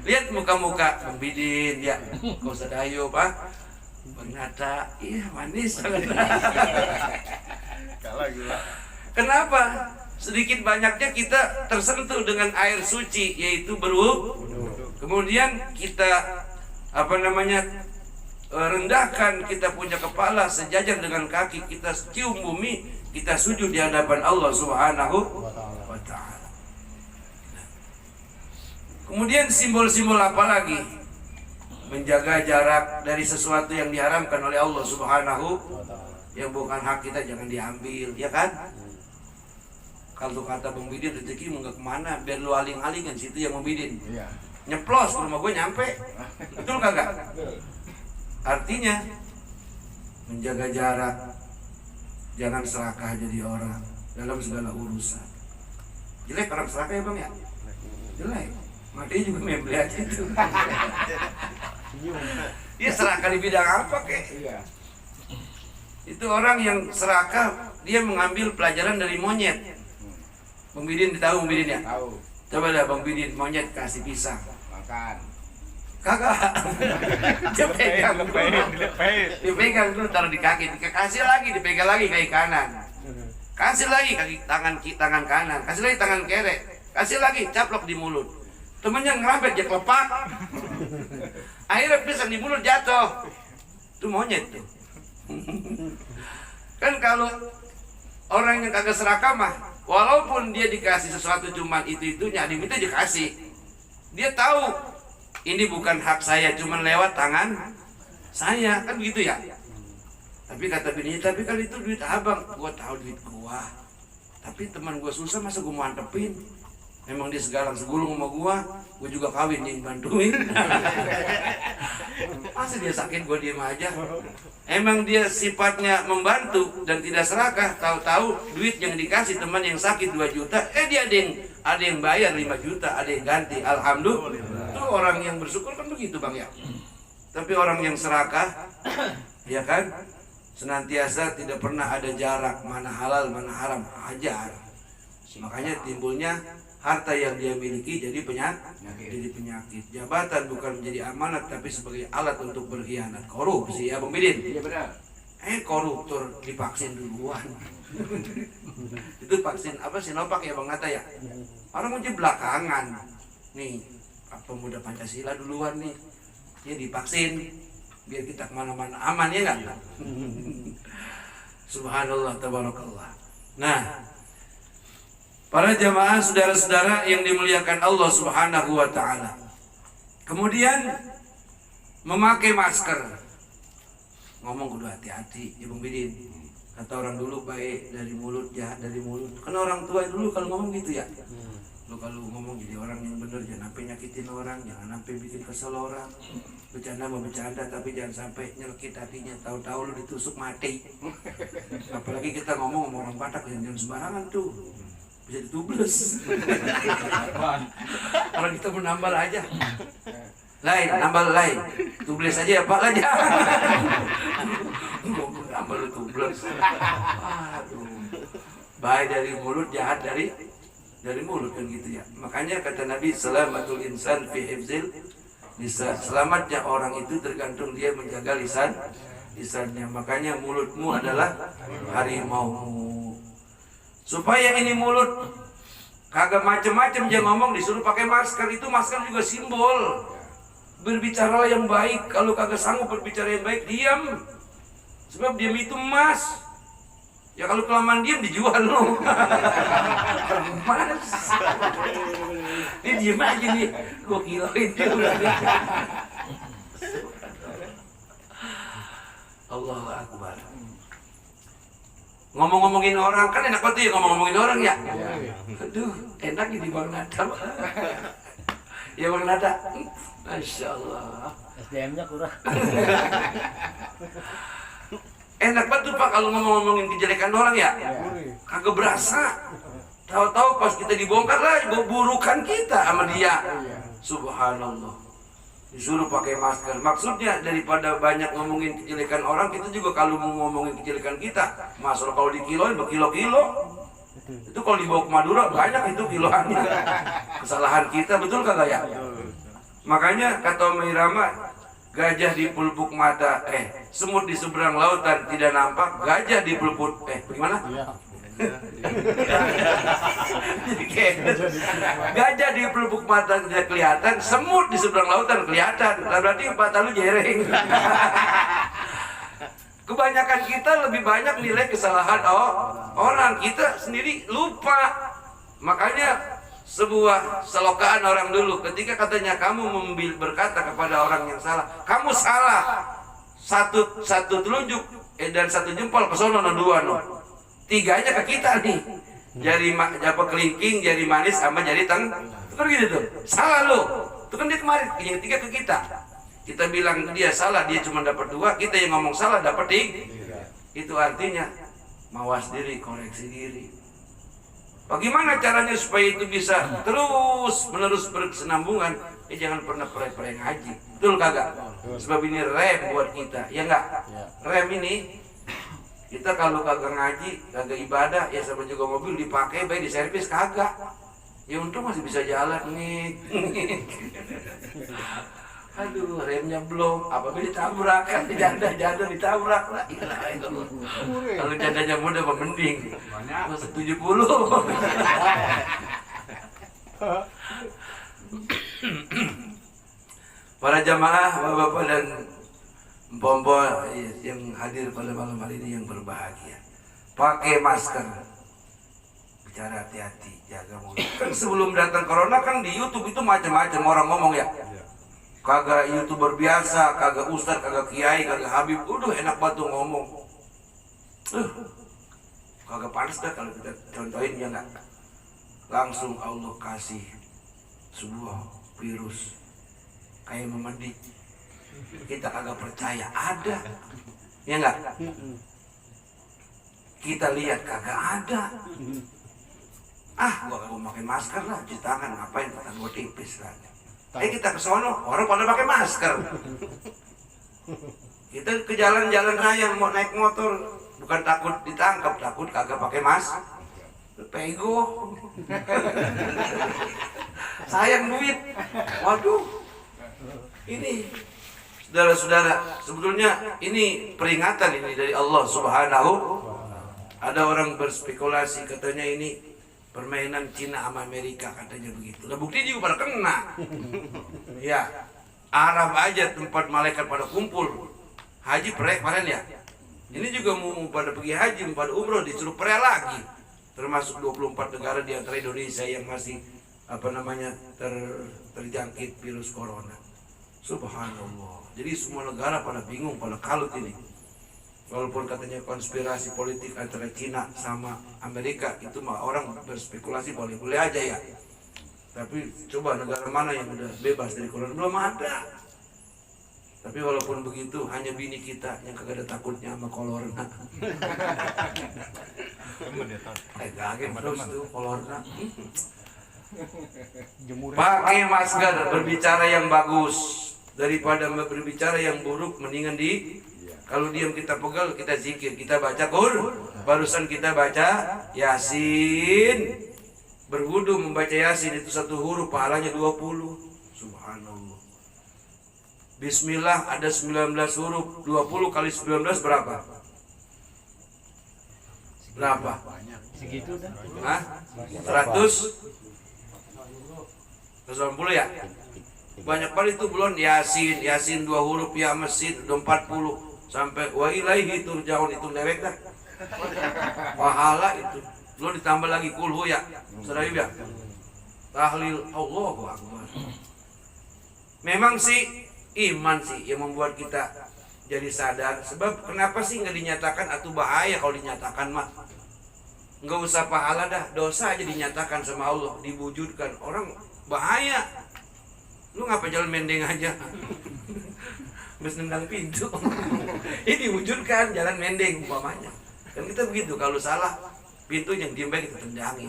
Lihat muka-muka Bang Bidin ya, kau sadayo Pak. Bang Nata, iya manis banget. Kenapa? Sedikit banyaknya kita tersentuh dengan air suci, yaitu berwudu. Kemudian kita rendahkan, kita punya kepala sejajar dengan kaki, kita cium bumi, kita sujud di hadapan Allah Subhanahu wa ta'ala. Kemudian simbol-simbol apa lagi? Menjaga jarak dari sesuatu yang diharamkan oleh Allah Subhanahu, yang bukan hak kita jangan diambil, ya kan? Kalau kata Bang Bidin, rezeki mau kemana? Biar lu aling-alingan, situ yang Bang Bidin. Nyeplos ke rumah gue nyampe. Betul kagak? Artinya menjaga jarak, jangan serakah jadi orang dalam segala urusan. Jelek orang serakah ya Bang ya? Jelek. Makanya juga membeli aja itu. Dia serakah di bidang apa kek? Itu orang yang serakah, dia mengambil pelajaran dari monyet. Bang Bidin tahu Bang Bidin ya? Tahu. Coba dah Bang Bidin, monyet kasih pisang. Makan. Kagak. Dia pegang dulu. Dipegang dulu, taruh di kaki. Kasih lagi, dipegang lagi kaki kanan. Kasih lagi kaki tangan kanan. Kasih lagi tangan kiri. Kasih lagi, caplok di mulut. Temennya ngerampet, dia kelepak. Akhirnya pisang di mulut jatuh. Itu monyet tuh. Kan kalau orang yang kagak serakah mah, walaupun dia dikasih sesuatu cuman itu-itunya, diminta aja kasih. Dia tahu ini bukan hak saya, cuman lewat tangan saya, kan begitu ya. Tapi kata bininya, tapi kan itu duit abang. Gua tahu duit gua, tapi teman gua susah, masa gua mau antepin? Memang dia segalang segulung sama gua juga kawin nih bantuin. Masa dia sakit gua diem aja? Emang dia sifatnya membantu dan tidak serakah. Tahu-tahu duit yang dikasih teman yang sakit 2 juta, dia ada yang bayar 5 juta, ada yang ganti. Alhamdulillah. Itu orang yang bersyukur kan begitu Bang ya. Tapi orang yang serakah, ya kan, senantiasa tidak pernah ada jarak mana halal mana haram, hajar. Makanya timbulnya harta yang dia miliki jadi penyakit. Jabatan bukan menjadi amanat, tapi sebagai alat untuk berkhianat. Korupsi ya Bang Bidin? Iya benar. Koruptor divaksin duluan. Itu vaksin apa, Sinovac ya Bang Nata ya? Orang aja belakangan. Nih, pemuda Pancasila duluan nih. Dia divaksin biar kita kemana-mana aman, ya kan? Subhanallah, tabarakallah. Nah, para jamaah saudara-saudara yang dimuliakan Allah Subhanahu wa ta'ala. Kemudian memakai masker. Ngomong kudu hati-hati, ya Bang Bidin. Kata orang dulu, baik dari mulut, jahat dari mulut. Karena orang tua dulu kalau ngomong gitu ya. Lu kalau ngomong jadi orang yang bener, jangan sampai nyakitin orang, jangan sampai bikin kesel orang. Bercanda mau bercanda, tapi jangan sampai nyelkit hatinya. Tahu-tahu lu ditusuk mati. Apalagi kita ngomong sama orang Batak, jangan sembarangan tuh. Bisa ditubles. Orang kita menambal aja. Lain, nambal lain. Tubles aja ya Pak aja. Mau nambal lu tubles. Aduh. Baik dari mulut, jahat dari mulut kan gitu ya. Makanya kata Nabi, selamatul insan fi hifzil lisan. Selamatnya orang itu tergantung dia menjaga lisannya. Makanya mulutmu adalah harimaumu. Supaya ini mulut kagak macem-macem dia ngomong, disuruh pakai masker. Itu masker juga simbol berbicara yang baik. Kalau kagak sanggup berbicara yang baik, diam. Sebab diam itu emas. Ya kalau kelamaan diam dijual loh. Emas. Ini diam aja nih, gua kiloin dia. Allahu Akbar. Ngomong-ngomongin orang, kan enak banget ya ngomong-ngomongin orang ya. Aduh, enak di Bang Nata. Ya Bang Nata, Masya Allah. SDM-nya kurang. Enak banget tuh Pak kalau ngomong-ngomongin kejelekan orang ya. Kagak berasa. Tahu-tahu pas kita dibongkar lah burukan kita sama dia. Subhanallah. Disuruh pakai masker. Maksudnya daripada banyak ngomongin kejelekan orang, kita juga kalau mau ngomongin kejelekan kita, masalah kalau dikiloin berkilo-kilo. Itu kalau dibawa ke Madura banyak itu kiloannya. Kesalahan kita, betul kagak ya? Makanya kata Umi Rama, gajah di pelupuk mata, semut di seberang lautan tidak nampak, gajah di pelupuk, bagaimana? Gajah di pelupuk mata tidak kelihatan, semut di seberang lautan kelihatan. Berarti mata lu jereng. Kebanyakan kita lebih banyak nilai kesalahan orang, kita sendiri lupa. Makanya sebuah selokaan orang dulu ketika katanya kamu berkata kepada orang yang salah, kamu salah, satu telunjuk dan satu jempol ke sono, dua tiganya ke kita nih, jari kelingking, jari manis sama jari tengah, itu kan gitu tuh, salah lo, itu kan dia kemarin yang tiga ke kita. Kita bilang dia salah, dia cuma dapat dua, kita yang ngomong salah dapat tiga. Itu artinya mawas diri, koreksi diri. Bagaimana caranya supaya itu bisa terus menerus berkesinambungan? Jangan pernah pernah ngaji, betul kagak? Sebab ini rem buat kita, ya enggak? Rem ini kita kalau kagak ngaji, kagak ibadah, ya sama juga mobil dipakai baik di servis kagak. Ya untung masih bisa jalan nih. Aduh, remnya belum, apa ditabrak kan, janda ditabrak lah. Kalau jandanya muda apa mending, masih 70. Para jamaah, bapak-bapak dan mpok-mpok yang hadir pada malam hari ini yang berbahagia, pakai masker, bicara hati-hati, jaga mulut. Kan sebelum datang corona kan di YouTube itu macam-macam orang ngomong ya. Kagak YouTuber biasa, kagak ustad, kagak kiai, kagak habib, udah enak banget tuh ngomong. Kagak panas dah kalau kita contohin, ya enggak? Langsung Allah kasih sebuah virus kayak memendik. Kita kagak percaya ada, ya enggak? Kita lihat kagak ada. Gua kagak pakai masker lah, cuci tangan, ngapain kata gua tipis lah. Kita ke sono, orang pada pakai masker. Kita ke jalan-jalan raya mau naik motor, bukan takut ditangkap, takut kagak pakai masker. Pego. Sayang duit. Waduh. Ini saudara-saudara, sebetulnya ini peringatan ini dari Allah Subhanahu. Ada orang berspekulasi katanya ini permainan Cina sama Amerika, katanya begitu. Nah bukti juga pada kena. Ya, Arab aja tempat malaikat pada kumpul. Haji pre kemarin ya. Ini juga mau pada pergi haji, pada umroh disuruh pre lagi. Termasuk 24 negara di antara Indonesia yang masih terjangkit virus corona. Subhanallah. Jadi semua negara pada bingung, pada kalut ini. Walaupun katanya konspirasi politik antara Cina sama Amerika, itu mah orang berspekulasi boleh-boleh aja ya. Tapi coba negara mana yang udah bebas dari corona? Belum ada. Tapi walaupun begitu, hanya bini kita yang kagak ada takutnya sama corona. Kaget terus tuh corona. Pakai masker, berbicara yang bagus daripada berbicara yang buruk. Mendingan kalau diam kita pegal, kita zikir, kita baca barusan kita baca Yasin. Berwudu membaca Yasin itu satu huruf pahalanya 20. Subhanallah. Bismillah ada 19 huruf, 20 kali 19 berapa? Berapa? Segitu dah. 190 ya? Banyak kali itu belum Yasin 2 huruf, ya Mesin udah 40. Sampai wa ilaihi turja'un, itu lewek dah. Pahala itu. Belum ditambah lagi kulhu ya. Saudara ya. Tahlil Allahu Akbar. Memang sih iman sih yang membuat kita jadi sadar. Sebab kenapa sih nggak dinyatakan atau bahaya kalau dinyatakan mah? Nggak usah pahala dah, dosa aja dinyatakan sama Allah, diwujudkan. Orang bahaya. Lu ngapa jalan mendeng aja? Terus nendang pintu. Ini diwujudkan jalan mendeng umpamanya. Kan kita begitu, kalau salah pintu yang diem baik kita tendangin.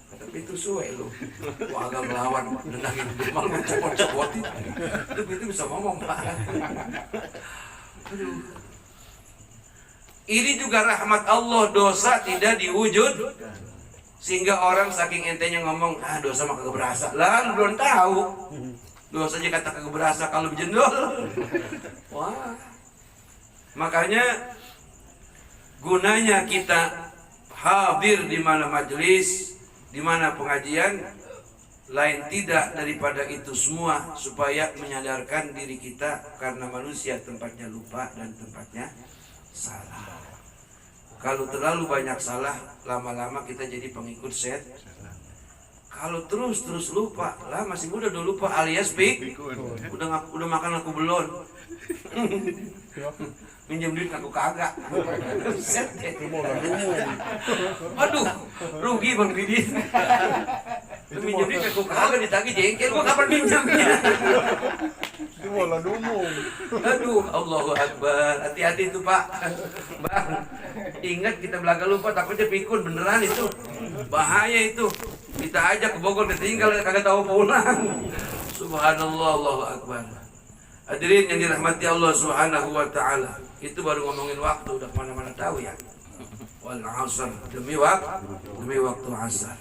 Kata pintu suwe lu. Wah agak melawan, nendangin pintu malah mencopot-copotin. Itu pintu bisa ngomong Pak. Aduh. Ini juga rahmat Allah, dosa tidak diwujud. Sehingga orang saking entenya ngomong, dosa mah kagak berasa. Lah lu belum tahu. Dosanya kata kagak berasa kalau berjendol. Wah. Makanya gunanya kita hadir di mana majelis, di mana pengajian, lain tidak daripada itu semua supaya menyadarkan diri kita, karena manusia tempatnya lupa dan tempatnya salah. Kalau terlalu banyak salah, lama-lama kita jadi pengikut Kalau terus lupa, lah masih muda udah lupa alias udah makan aku belum. Minjem duit aku kagak. Aduh, rugi Bang Didin. Minjem duit aku kagak, ditagih jengkel, gua kapan minjamnya? Aduh, Allahu Akbar. Hati-hati itu Pak. Bang, ingat kita belaga lupa, takutnya pikun beneran itu. Bahaya itu. Kita ajak ke Bogor ketinggal kagak tahu pulang. Subhanallah, Allahu Akbar. Hadirin yang dirahmati Allah Subhanahu wa taala. Itu baru ngomongin waktu, udah kemana-mana tahu ya. Wal 'asr, demi waktu asar.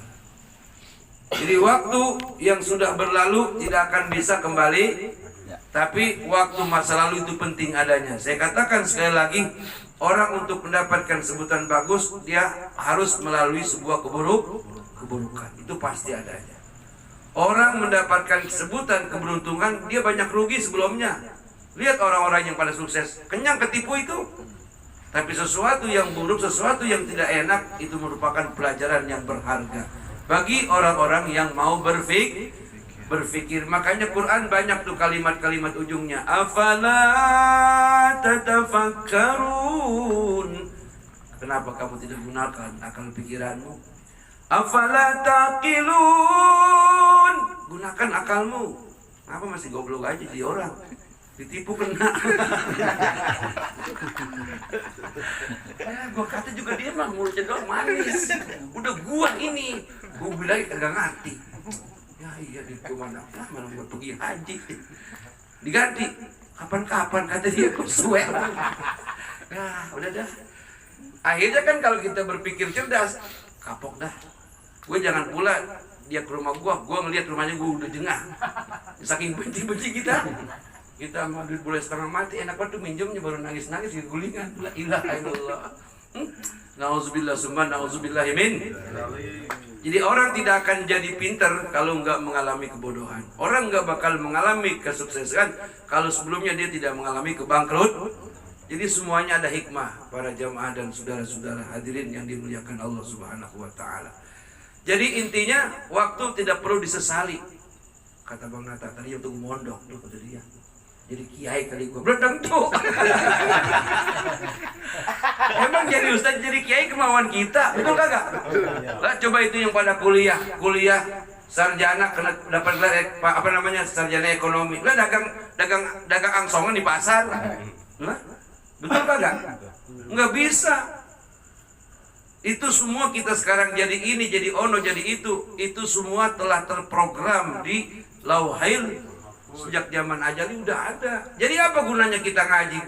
Jadi waktu yang sudah berlalu tidak akan bisa kembali. Tapi waktu masa lalu itu penting adanya. Saya katakan sekali lagi, orang untuk mendapatkan sebutan bagus, dia harus melalui sebuah keburukan. Itu pasti adanya. Orang mendapatkan sebutan keberuntungan, dia banyak rugi sebelumnya. Lihat orang-orang yang pada sukses, kenyang ketipu itu. Tapi sesuatu yang buruk, sesuatu yang tidak enak, itu merupakan pelajaran yang berharga bagi orang-orang yang mau berfikir. Makanya Quran banyak tuh kalimat-kalimat ujungnya, afala tatafakkarun. Kenapa kamu tidak gunakan akal pikiranmu? Afala taqilun. Gunakan akalmu. Apa masih goblok aja di orang? Ditipu kena. Gua kata juga dia mah mulutnya doang manis. Udah gua ini. Gua bilang kagak ngerti. Ya iya di mana mau pergi haji. Diganti. Kapan-kapan kata dia kok suwe. Ya udah dah. Akhirnya kan kalau kita berpikir cerdas, kapok dah. Gue jangan pula dia ke rumah gue ngelihat rumahnya gue udah jengah. Saking benci kita mah duit boleh setengah mati, enak banget tuh minjemnya baru nangis-nangis di gulingan. La ilaha illallah. Nauzubillah summa nauzubillah min. Jadi orang tidak akan jadi pintar kalau enggak mengalami kebodohan. Orang enggak bakal mengalami kesuksesan kalau sebelumnya dia tidak mengalami kebangkrut. Jadi semuanya ada hikmah, para jamaah dan saudara-saudara hadirin yang dimuliakan Allah Subhanahu wa taala. Jadi intinya waktu tidak perlu disesali. Kata Bang Nata tadi untuk mondok tuh kata dia. Jadi kiai kali gua belum tentu. Emang jadi ustaz jadi kiai kemauan kita, betul kagak? Lah coba itu yang pada kuliah sarjana kena dapat gelar apa namanya sarjana ekonomi. Lah dagang angsongan di pasar. Lah betul kagak? Enggak bisa. Itu semua kita sekarang jadi ini, jadi ono, jadi itu semua telah terprogram di Lauhil sejak zaman ajali udah ada. Jadi apa gunanya kita ngaji?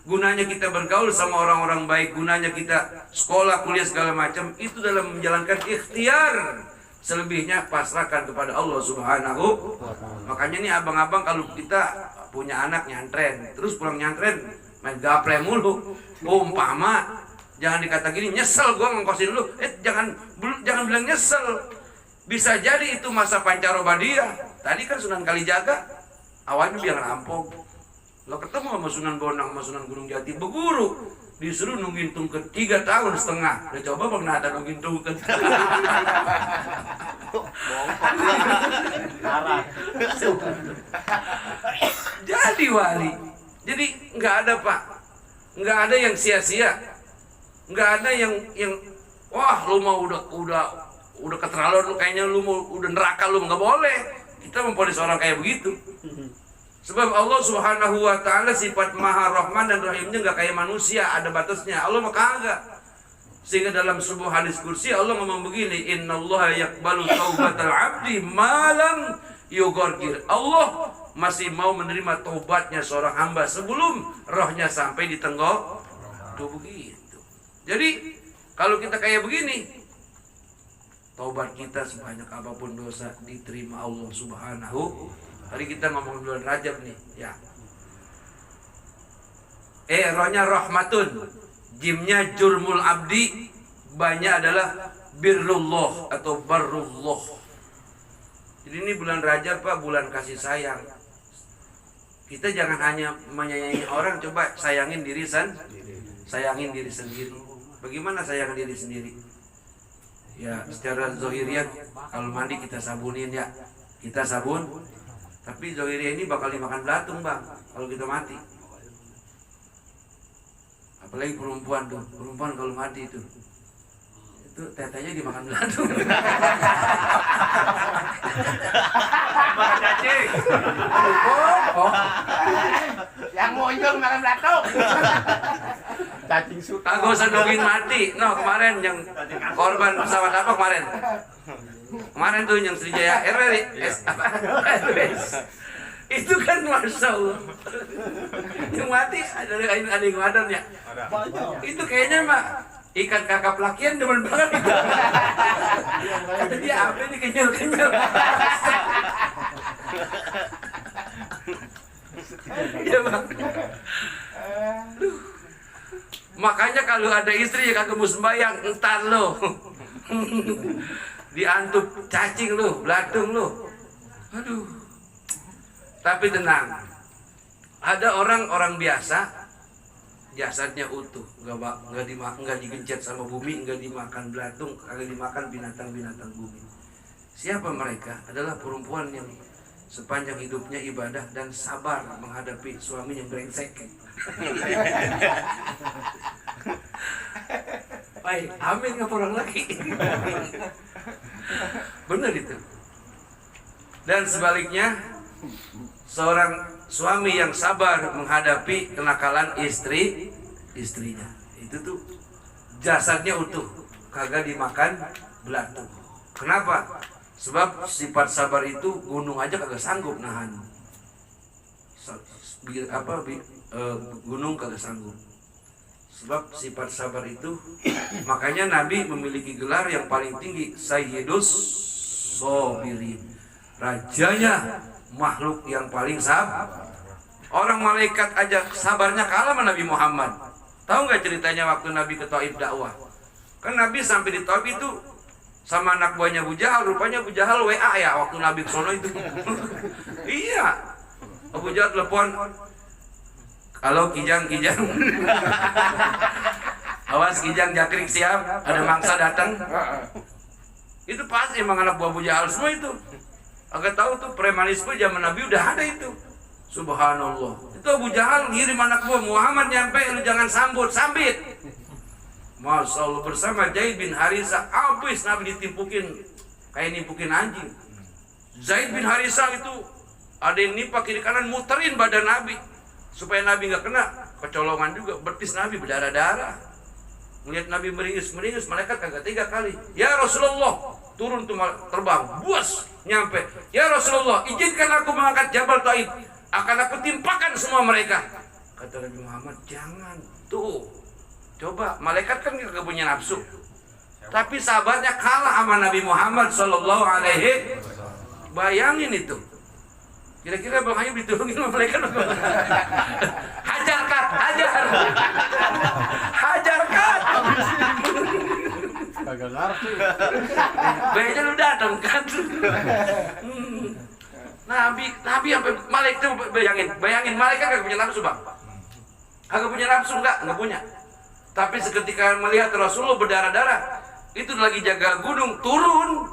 Gunanya kita bergaul sama orang-orang baik, gunanya kita sekolah, kuliah segala macam itu dalam menjalankan ikhtiar. Selebihnya pasrahkan kepada Allah Subhanahu. Makanya nih abang-abang kalau kita punya anak nyantren, terus pulang nyantren main gaple mulu, umpama jangan dikata gini, nyesel gua ngongkosin lu. Jangan bilang nyesel. Bisa jadi itu masa pancarobadiah. Tadi kan Sunan Kalijaga awalnya biar rampok. Lo ketemu sama Sunan Bonang sama Sunan Gunung Jati berguru, disuruh nungguin tungket 3,5 tahun. Udah coba Bang Nada nungguin tungket. Jadi wali. Jadi nggak ada Pak, nggak ada yang sia-sia. Nggak ada yang wah lu mau udah keterlaluan lu, kayaknya lu mau udah neraka lu, nggak boleh. Kita memponis orang kayak begitu. Sebab Allah Subhanahu wa taala sifat Maha Rahman dan Rahimnya nggak kayak manusia, ada batasnya. Allah mah kagak. Sehingga dalam sebuah hadis kursi Allah ngomong begini, innallaha yaqbalu taubatal 'abdi ma lam yughgir. Allah masih mau menerima taubatnya seorang hamba sebelum rohnya sampai di tenggok. Tuh begitu. Jadi kalau kita kayak begini, taubat kita sebanyak apapun dosa diterima Allah Subhanahu Tadi kita ngomong bulan Rajab nih, ya. Rohnya rahmatun, jimnya jurmul abdi, banyak adalah birrullah atau barrullah. Jadi ini bulan Rajab Pak, bulan kasih sayang. Kita jangan hanya menyayangi orang, coba sayangin diri sendiri. Bagaimana sayang diri sendiri? Ya secara zohiriah, kalau mandi kita sabunin ya, kita sabun. Tapi zohiriah ini bakal dimakan belatung Bang, kalau kita mati. Apalagi perempuan tuh, perempuan kalau mati itu tetenya dimakan belatung. Makan cacing. Yang muncul makan belatung. Cacing suka. Kagak usah nungguin mati. No, kemarin yang korban pesawat apa kemarin? Kemarin tuh yang Sriwijaya Airways itu kan Masya Allah. Yang mati ada yang ngadon ya. Itu kayaknya mah ikan kakap lakian demen banget itu. Kata dia apa ini kenyal-kenyal. Iya Bang. Makanya kalau ada istri yang kagak mau sembahyang, entar lo. Diantup cacing lo, belatung lo. Aduh. Tapi tenang. Ada orang-orang biasa jasadnya utuh, nggak digencet sama bumi, nggak dimakan belatung, kagak dimakan binatang-binatang bumi. Siapa mereka? Adalah perempuan yang sepanjang hidupnya ibadah dan sabar menghadapi suaminya brengsek. Baik, amin nggak orang lagi. Benar itu. Dan sebaliknya, seorang suami yang sabar menghadapi kenakalan istrinya, itu tuh jasadnya utuh, kagak dimakan belatung. Kenapa? Sebab sifat sabar itu gunung aja kagak sanggup nahan. Gunung kagak sanggup. Sebab sifat sabar itu, makanya Nabi memiliki gelar yang paling tinggi, Sayyidus Sabirin, rajanya makhluk yang paling sabar. Orang malaikat aja sabarnya kalah sama Nabi Muhammad. Tahu nggak ceritanya waktu Nabi ke Taif dakwah? Kan Nabi sampai di Taif itu sama anak buahnya Abu Jahal. Rupanya Abu Jahal WA ya waktu Nabi ke sono itu. Iya. Abu Jahal telepon. Halo Kijang. Awas Kijang, Jakrik siap. Ada mangsa datang. Itu pasti emang anak buah Abu Jahal semua itu. Agak tahu tuh premanisme zaman Nabi udah ada itu. Subhanallah. Itu Abu Jahal ngirim anak buah Muhammad nyampe, lu jangan sambit. Masya Allah, bersama Zaid bin Harisah, habis Nabi ditimpukin kayak nimpukin anjing. Zaid bin Harisah itu ada yang nimpa kiri kanan, muterin badan Nabi supaya Nabi nggak kena kecolongan juga, betis Nabi berdarah-darah. Melihat Nabi meringis, malaikat kagak 3 kali. Ya Rasulullah, turun tuh terbang, buas nyampe. Ya Rasulullah, izinkan aku mengangkat Jabal Taif, akan aku timpakan semua mereka. Kata Nabi Muhammad, jangan tuh. Coba, malaikat kan gak punya nafsu, tapi sahabatnya kalah sama Nabi Muhammad Sallallahu Alaihi. Bayangin itu. Kira-kira Bang Ayub ditolongin sama malaikat. Hajar kat. Kagak ngerti. Bayangin lu datang kan. Nabi sampai malaikat itu bayangin malaikat gak punya nafsu Bang. Agak punya nafsu enggak punya. Tapi seketika melihat Rasulullah berdarah-darah, itu lagi jaga gunung, turun.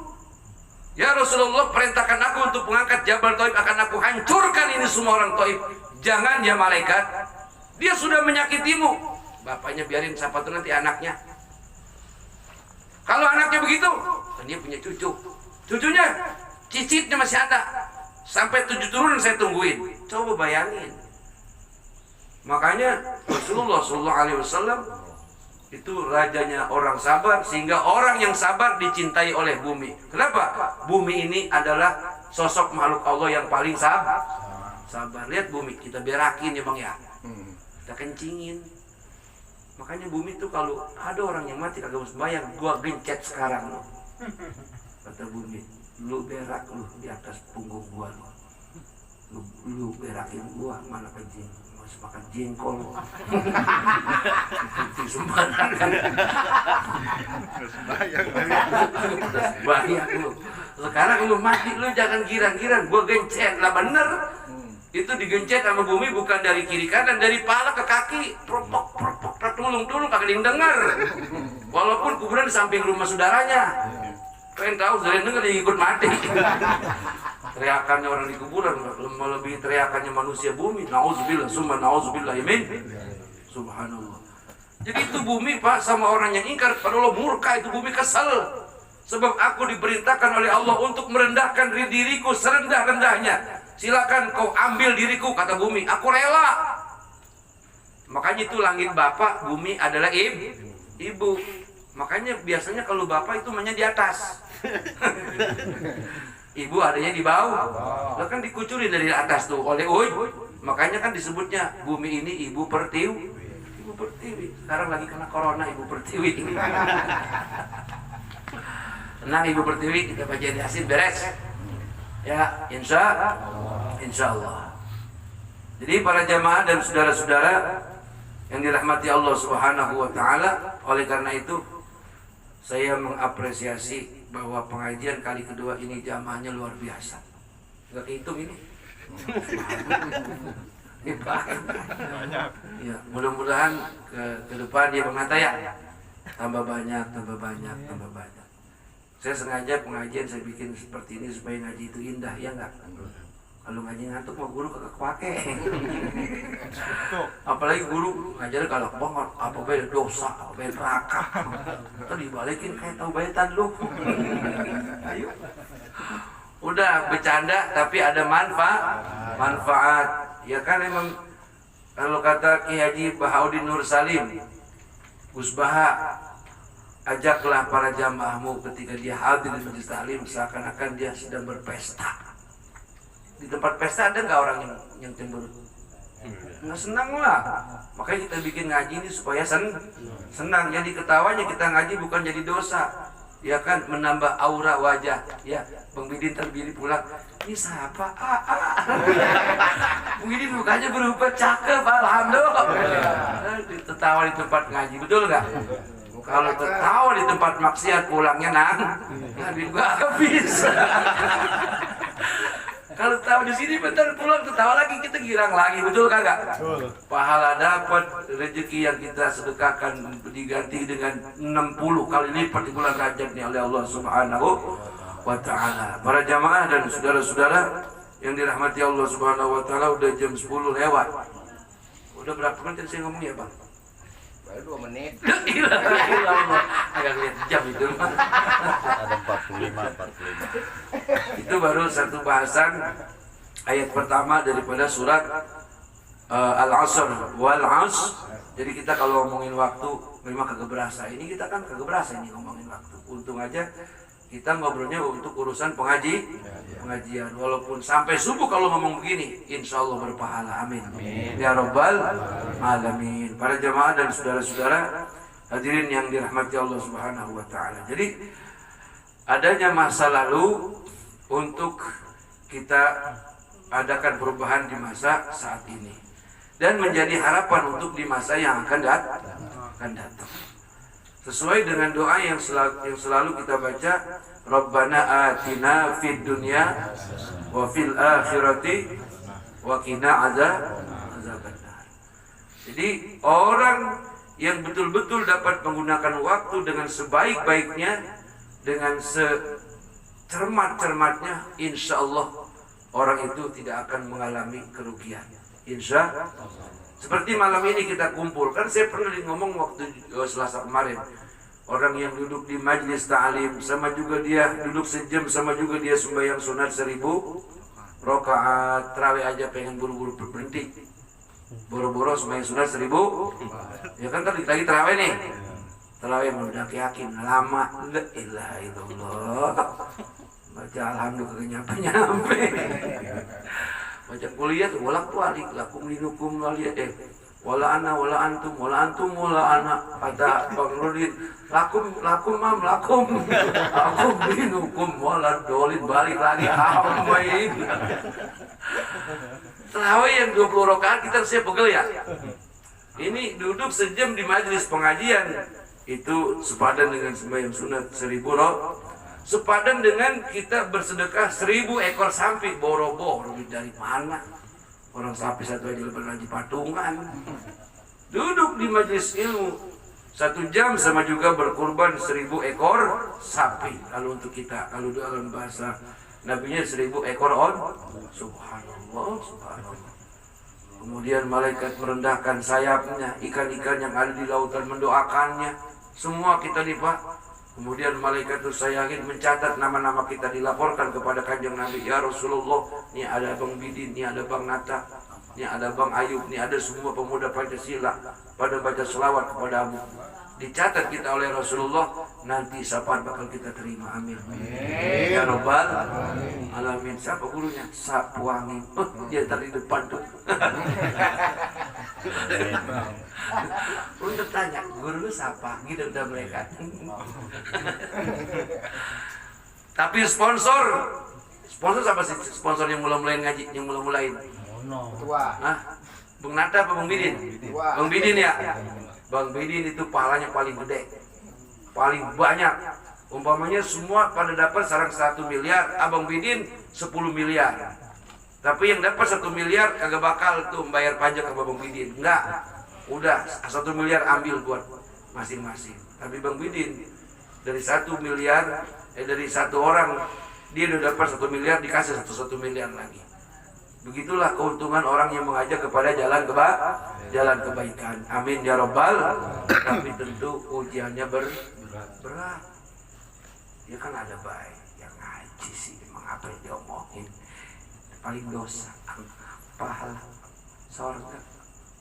Ya Rasulullah, perintahkan aku untuk mengangkat Jabal Taif, akan aku hancurkan ini semua orang Taif. Jangan ya malaikat, dia sudah menyakitimu. Bapaknya biarin, siapa tuh nanti anaknya. Kalau anaknya begitu, kan dia punya cucu. Cucunya, cicitnya masih ada. Sampai 7 turunan saya tungguin. Coba bayangin. Makanya Rasulullah SAW itu rajanya orang sabar, sehingga orang yang sabar dicintai oleh bumi. Kenapa? Bumi ini adalah sosok makhluk Allah yang paling sabar. Lihat bumi, kita berakin ya Bang ya. Kita kencingin. Makanya bumi itu kalau ada orang yang mati kagak usah bayang, gua gencet sekarang lo. Kata bumi, lu berak lu di atas punggung gua lu. lu berakin gua mana penting masih makan jengkol. Penting sembarangan. Bayang lu. Sekarang lu mati lu jangan girang-girang, gua gencet lah bener. Itu digencet sama bumi bukan dari kiri kanan, dari pala ke kaki, propok tulung kagak ada yang dengar. Walaupun kuburan di samping rumah saudaranya. Pengen tahu dari dengar dia ikut mati. Teriakannya orang di kuburan melebihi teriakannya manusia bumi. Nauzubillah, summa nauzubillah, amin. Subhanallah. Jadi itu bumi Pak sama orang yang ingkar pada Allah murka, itu bumi kesel. Sebab aku diperintahkan oleh Allah untuk merendahkan diriku serendah-rendahnya. Silakan kau ambil diriku, kata bumi, aku rela. Makanya itu langit bapak, bumi adalah ibu. Makanya biasanya kalau bapak itu mainnya di atas. Ibu adanya di bawah. Lah kan dikucurin dari atas tuh oleh makanya kan disebutnya bumi ini ibu pertiwi. Ibu pertiwi. Sekarang lagi kena corona ibu pertiwi. Tenang ibu pertiwi, kita baca Yasin beres. Ya, insya Allah. Jadi para jamaah dan saudara-saudara yang dirahmati Allah Subhanahu wa taala, oleh karena itu saya mengapresiasi bahwa pengajian kali kedua ini jamaahnya luar biasa. Enggak kehitung ini. Banyak. Ya, mudah-mudahan ke depan dia mengata ya. Tambah banyak. Saya sengaja pengajian saya bikin seperti ini supaya ngaji itu indah, ya enggak? Kalau ngaji ngantuk mau guru kagak kepake. Apalagi guru ngajar galak banget, apa beda dosa, apa beda neraka. Tadi dibalikin kayak taubatan lu. Ayo. Udah bercanda tapi ada manfaat. Ya kan emang kalau kata Ki Haji Bahaudin Nur Salim, Gus Baha, ajaklah para jamaahmu ketika dia hadir di majelis taklim seakan-akan dia sedang berpesta. Di tempat pesta ada nggak orang yang cemburu? Nggak senang lah. Makanya kita bikin ngaji ini supaya senang. Jadi ketawanya kita ngaji bukan jadi dosa. Ya kan, menambah aura wajah. Ya, Bang Bidin terbiri pulang. Ini siapa? Bang Bidin mukanya berubah cakep, alhamdulillah. Tertawa di tempat ngaji, betul nggak? Kalau tertawa di tempat maksiat pulangnya ngaji juga habis. Kalau tahu di sini bentar pulang ketawa lagi kita girang lagi, betul kagak? Betul. Pahala dapat, rezeki yang kita sedekahkan diganti dengan 60 kali lipat di bulan Rajab nih oleh Allah Subhanahu wa taala. Para jamaah dan saudara-saudara yang dirahmati Allah Subhanahu wa taala, udah jam 10 lewat. Udah berapa menit saya ngomong ya, Bang? Baru 2 menit. Agak lihat jam itu. Ada 45. Itu baru satu bahasan ayat pertama daripada surat Al-Asr wal 'Asr. Jadi kita kalau ngomongin waktu memang kagak berasa. Ini kita kan kagak berasa ini ngomongin waktu. Untung aja kita ngobrolnya untuk urusan pengajian. Walaupun sampai subuh kalau ngomong begini, insya Allah berpahala. Amin. Ya Rabbal Alamin. Para jamaah dan saudara-saudara hadirin yang dirahmati Allah Subhanahu wa taala. Jadi adanya masa lalu untuk kita adakan perubahan di masa saat ini dan menjadi harapan untuk di masa yang akan datang. Sesuai dengan doa yang selalu kita baca, Rabbana atina fid dunya wa fil akhirati wa qina azabannar. Jadi orang yang betul-betul dapat menggunakan waktu dengan sebaik-baiknya, dengan secermat-cermatnya, insya Allah orang itu tidak akan mengalami kerugian. Insya Allah. Seperti malam ini kita kumpul, kan saya pernah ngomong waktu Selasa kemarin, orang yang duduk di majlis ta'lim sama juga dia duduk sejam, sama juga dia sembahyang sunat 1000 rakaat. Tarawih aja pengen buru-buru berhenti, boro-boro sembahyang sunat 1000. Ya kan tadi lagi tarawih nih, tarawih udah yakin lama, la ilaha illallah, baca alhamdulillah nyampe. Baca kuliah tuh bolak-balik lakum linukum waliyah Wala ana wala antum wala ana. Kata Bang Nurdin, lakum mam lakum binukum wala dolin, balik lagi amain. Terawih yang 20 rakaat kita siap pegel ya. Ini duduk sejam di majelis pengajian itu sepadan dengan sembahyang sunat 1000 rakaat. Sepadan dengan kita bersedekah 1000 ekor sapi. Boro-boro dari mana? Orang sapi satu aja lebih lagi patungan. Duduk di majelis ilmu 1 jam sama juga berkurban 1000 ekor sapi. Kalau untuk kita, kalau dalam bahasa nabinya 1000 ekor on. Subhanallah, subhanallah. Kemudian malaikat merendahkan sayapnya, ikan-ikan yang ada di lautan mendoakannya. Semua kita lipat. Kemudian malaikat itu sayangin mencatat nama-nama kita, dilaporkan kepada kanjeng Nabi. Ya Rasulullah, ini ada Bang Bidin, ini ada Bang Nata, ini ada Bang Ayub, ini ada semua pemuda Pancasila pada baca selawat kepadamu. Dicatat kita oleh Rasulullah, nanti sapaan bakal kita terima. Amin. Ya Rabbal Alamin. Siapa gurunya? Sapuangi. Dia tadi depan tuh. Untuk tanya, guru lu siapa? Gitu udah mereka. Tapi sponsor siapa sih? Sponsor yang mulai ngaji, yang mulai. Tua. Hah? Bang Nata apa Bang Bidin? Bang Bidin ya? Bang Bidin itu pahalanya paling gede, paling banyak. Umpamanya semua pada dapat sarang 1 miliar, Abang Bidin 10 miliar. Tapi yang dapat 1 miliar kagak bakal tuh membayar pajak ke Bang Bidin. Enggak. Udah 1 miliar ambil buat masing-masing. Tapi Bang Bidin dari 1 miliar, dari 1 orang dia udah dapat 1 miliar, dikasih 1 miliar lagi. Begitulah keuntungan orang yang mengajak kepada jalan kebaikan. Amin ya Rabbal. Tapi tentu ujiannya berat. Ya kan ada baik yang ngaji sih, emang apa yang diomongin paling dosa, pahala, surga,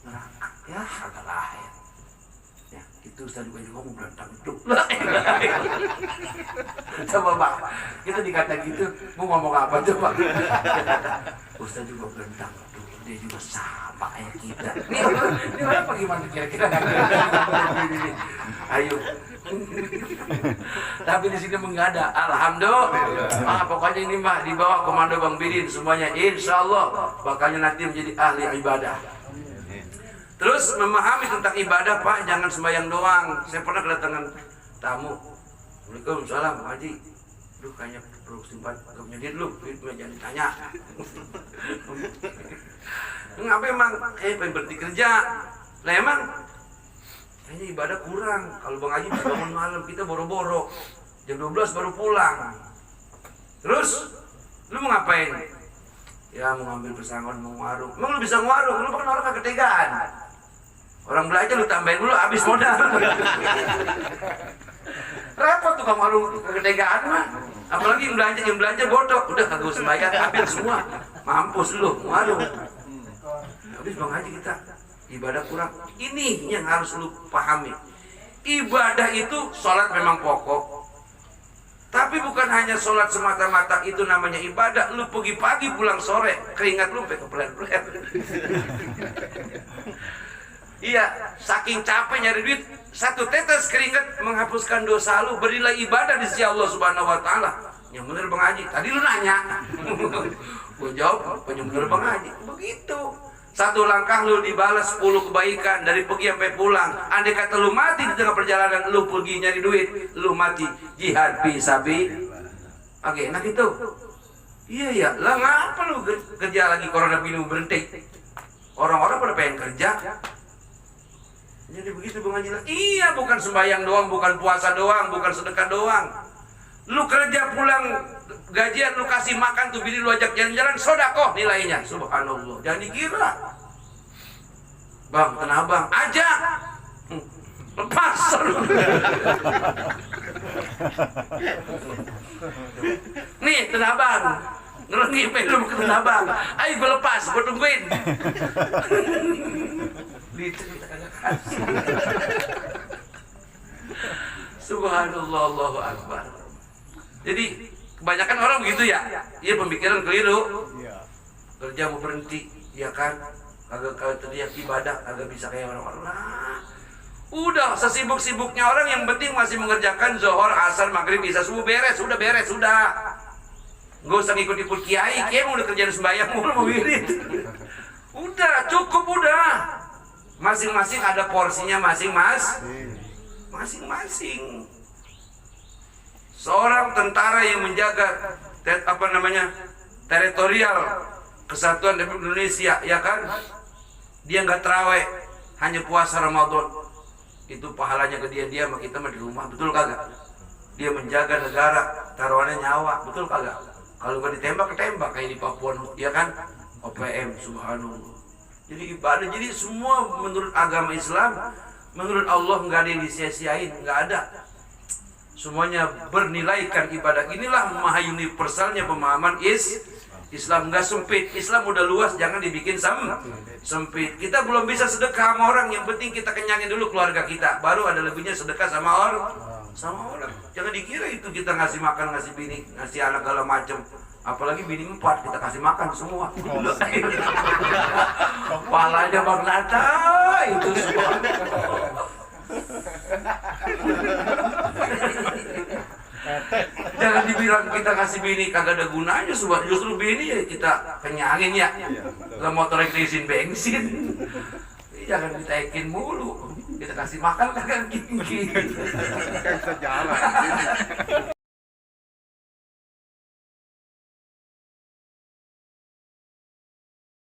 neraka, ya agak lahir. Ya itu Ustaz juga ngomong berantang itu. Coba Pak, kita dikata gitu, mau ngomong apa coba? Ustaz juga berantang itu, dia juga sama kayak kita. Ini apa gimana kira-kira? Ayo. Tapi di sini menggada, alhamdulillah. Pokoknya ini mah di bawah komando Bang Bidin semuanya, insya Allah bakalnya nanti menjadi ahli ibadah. Terus memahami tentang ibadah Pak, jangan sembahyang doang. Saya pernah kedatangan tamu. Waalaikumsalam Pak Haji. Duh kayaknya perlu simpan punya dia dulu, jangan ditanya. Ngapa emang? Pengen berhenti kerja. Lah emang kayaknya ibadah kurang. Kalau Bang Haji bisa bangun malam, kita boro-boro jam 12 baru pulang. Terus lu mau ngapain? Ya mau ngambil pesangon, mau warung. Emang lu bisa ngewarung? Lu kan orang kagak tegaan. Orang belajar lu tambahin dulu, habis modal. Repot tuh kamu warung ketegaan mah. Apalagi yang belanja bodoh, udah kagak usah bayar, ambil semua. Mampus lu warung. Habis Bang Haji kita ibadah kurang. Ini yang harus lu pahami. Ibadah itu sholat memang pokok. Tapi bukan hanya sholat semata-mata itu namanya ibadah. Lu pergi pagi pulang sore, keringat lu sampai kepeler-peler. Iya, saking capek nyari duit, 1 tetes keringat menghapuskan dosa lu. Berilah ibadah di sisi Allah Subhanahu Wa Taala. Yang bener Bang Haji. Tadi lu nanya, gue jawab, yang bener Bang Haji. Begitu. 1 langkah lu dibalas 10 kebaikan dari pergi sampai pulang. Andai kata lu mati di tengah perjalanan, lu pergi nyari duit, lu mati jihad fisabi. Oke, enak itu. Iya ya, lah ngapa lu kerja lagi corona ini berhenti? Orang-orang pada pengen kerja. Jadi begitu Bang Haji. Iya, bukan sembahyang doang, bukan puasa doang, bukan sedekah doang. Lu kerja pulang gajian, lu kasih makan tuh bini, lu ajak jalan-jalan, sedekah nilainya. Subhanallah. Jangan dikira. Bang, kenapa Bang? Ajak. Lepas. Nih, tenang Bang. Ngelengipin lu ke tenang Bang. Ayo gue lepas, gue tungguin. Subhanallah, Allahu Akbar. Jadi kebanyakan orang begitu ya. Iya, pemikiran keliru. Kerja mau berhenti, ya kan? kagak teriak ibadah, kagak bisa kayak orang-orang. Nah, udah sesibuk-sibuknya orang, yang penting masih mengerjakan zuhur, asar, maghrib, isya, subuh, beres, udah beres, udah. Nggak usah ngikut-ikut kiai udah kerjaan sembahyang mulu mau wirid. Udah, cukup udah. Masing-masing ada porsinya masing-masing. Seorang tentara yang menjaga teritorial kesatuan Republik Indonesia, ya kan? Dia nggak terawih, hanya puasa Ramadan. Itu pahalanya ke dia sama kita mah di rumah, betul kagak? Dia menjaga negara, taruhannya nyawa, betul kagak? Kalau nggak ditembak, ketembak kayak di Papua, ya kan? OPM, subhanallah. Jadi ibadah, jadi semua menurut agama Islam, menurut Allah nggak ada yang disia-siain, nggak ada. Semuanya bernilaikan ibadah. Inilah maha universalnya pemahaman Islam, nggak sempit. Islam udah luas, jangan dibikin sempit. Kita belum bisa sedekah sama orang, yang penting kita kenyangin dulu keluarga kita, baru ada lebihnya sedekah sama orang. Jangan dikira itu kita ngasih makan, ngasih bini, ngasih anak segala macam. Apalagi bini 4 kita kasih makan semua. Palanya Bang Nata itu semua. Jangan dibilang kita kasih bini kagak ada gunanya, justru bini ya kita kenyangin ya. Lah motor ngisiin bensin. Jangan ditaikin mulu. Kita kasih makan kagak gini. Kan sejalan.